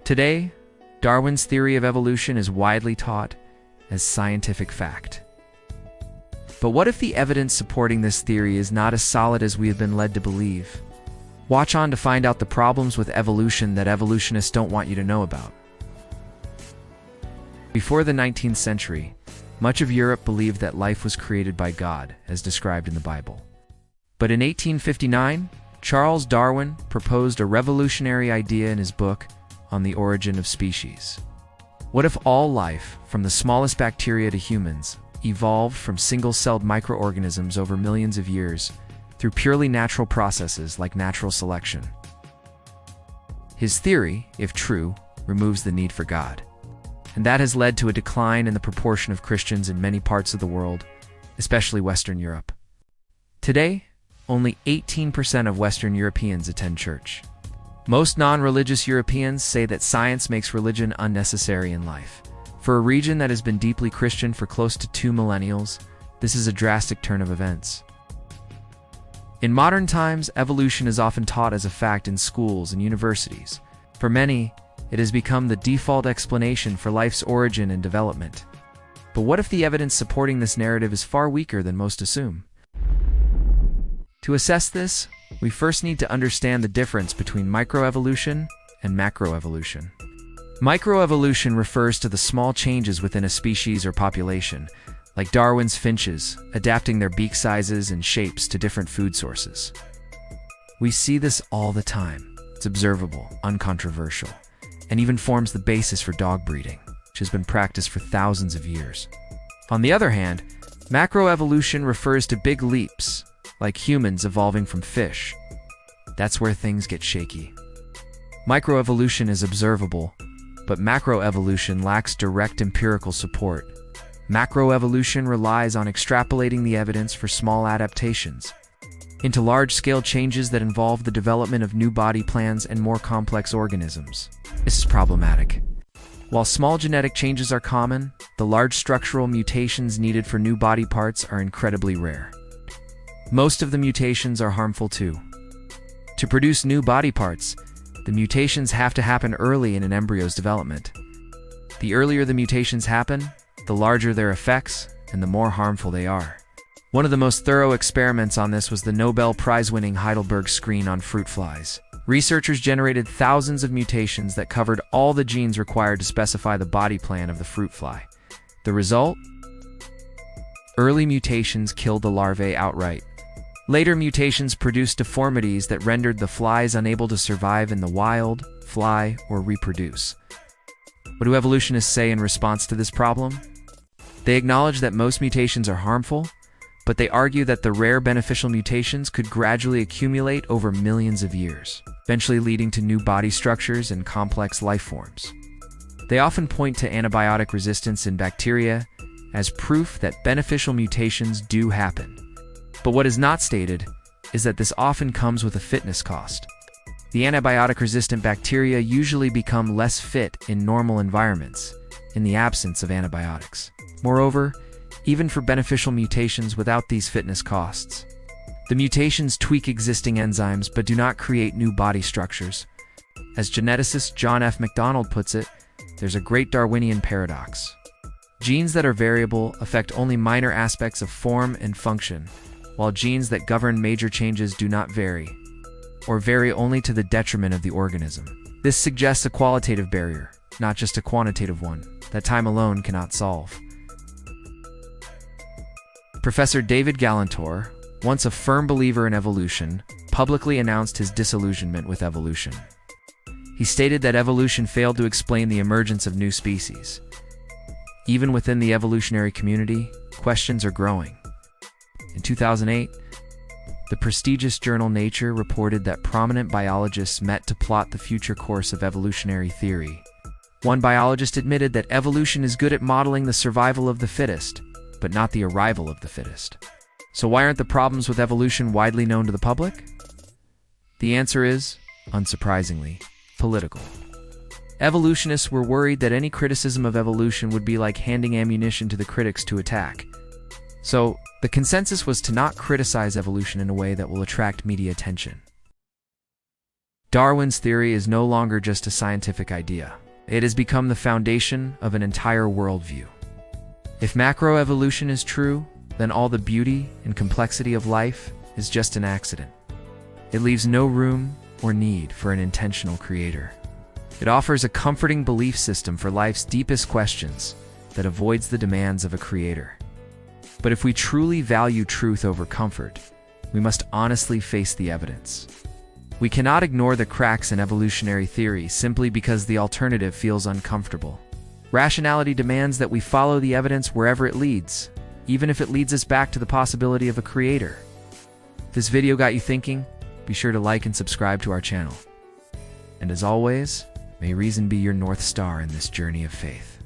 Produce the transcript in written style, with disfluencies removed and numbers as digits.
Today, Darwin's theory of evolution is widely taught as scientific fact. But what if the evidence supporting this theory is not as solid as we have been led to believe? Watch on to find out the problems with evolution that evolutionists don't want you to know about. Before the 19th century, much of Europe believed that life was created by God, as described in the Bible. But in 1859, Charles Darwin proposed a revolutionary idea in his book on the origin of species. What if all life, from the smallest bacteria to humans, evolved from single-celled microorganisms over millions of years through purely natural processes like natural selection? His theory, if true, removes the need for God. And that has led to a decline in the proportion of Christians in many parts of the world, especially Western Europe. Today, only 18% of Western Europeans attend church. Most non-religious Europeans say that science makes religion unnecessary in life. For a region that has been deeply Christian for close to 2 millennials, this is a drastic turn of events. In modern times, evolution is often taught as a fact in schools and universities. For many, it has become the default explanation for life's origin and development. But what if the evidence supporting this narrative is far weaker than most assume? To assess this, we first need to understand the difference between microevolution and macroevolution. Microevolution refers to the small changes within a species or population, like Darwin's finches, adapting their beak sizes and shapes to different food sources. We see this all the time. It's observable, uncontroversial, and even forms the basis for dog breeding, which has been practiced for thousands of years. On the other hand, macroevolution refers to big leaps, like humans evolving from fish. That's where things get shaky. Microevolution is observable, but macroevolution lacks direct empirical support. Macroevolution relies on extrapolating the evidence for small adaptations into large-scale changes that involve the development of new body plans and more complex organisms. This is problematic. While small genetic changes are common, the large structural mutations needed for new body parts are incredibly rare. Most of the mutations are harmful too. To produce new body parts, the mutations have to happen early in an embryo's development. The earlier the mutations happen, the larger their effects and the more harmful they are. One of the most thorough experiments on this was the Nobel Prize-winning Heidelberg screen on fruit flies. Researchers generated thousands of mutations that covered all the genes required to specify the body plan of the fruit fly. The result? Early mutations killed the larvae outright. Later mutations produced deformities that rendered the flies unable to survive in the wild, fly, or reproduce. What do evolutionists say in response to this problem? They acknowledge that most mutations are harmful, but they argue that the rare beneficial mutations could gradually accumulate over millions of years, eventually leading to new body structures and complex life forms. They often point to antibiotic resistance in bacteria as proof that beneficial mutations do happen. But what is not stated is that this often comes with a fitness cost. The antibiotic-resistant bacteria usually become less fit in normal environments, in the absence of antibiotics. Moreover, even for beneficial mutations without these fitness costs, the mutations tweak existing enzymes but do not create new body structures. As geneticist John F. MacDonald puts it, there's a great Darwinian paradox. Genes that are variable affect only minor aspects of form and function, while genes that govern major changes do not vary, or vary only to the detriment of the organism. This suggests a qualitative barrier, not just a quantitative one, that time alone cannot solve. Professor David Galantor, once a firm believer in evolution, publicly announced his disillusionment with evolution. He stated that evolution failed to explain the emergence of new species. Even within the evolutionary community, questions are growing. In 2008, the prestigious journal Nature reported that prominent biologists met to plot the future course of evolutionary theory. One biologist admitted that evolution is good at modeling the survival of the fittest, but not the arrival of the fittest. So why aren't the problems with evolution widely known to the public? The answer is, unsurprisingly, political. Evolutionists were worried that any criticism of evolution would be like handing ammunition to the critics to attack. So, the consensus was to not criticize evolution in a way that will attract media attention. Darwin's theory is no longer just a scientific idea. It has become the foundation of an entire worldview. If macroevolution is true, then all the beauty and complexity of life is just an accident. It leaves no room or need for an intentional creator. It offers a comforting belief system for life's deepest questions that avoids the demands of a creator. But if we truly value truth over comfort, we must honestly face the evidence. We cannot ignore the cracks in evolutionary theory simply because the alternative feels uncomfortable. Rationality demands that we follow the evidence wherever it leads, even if it leads us back to the possibility of a creator. If this video got you thinking, be sure to like and subscribe to our channel. And as always, may reason be your North Star in this journey of faith.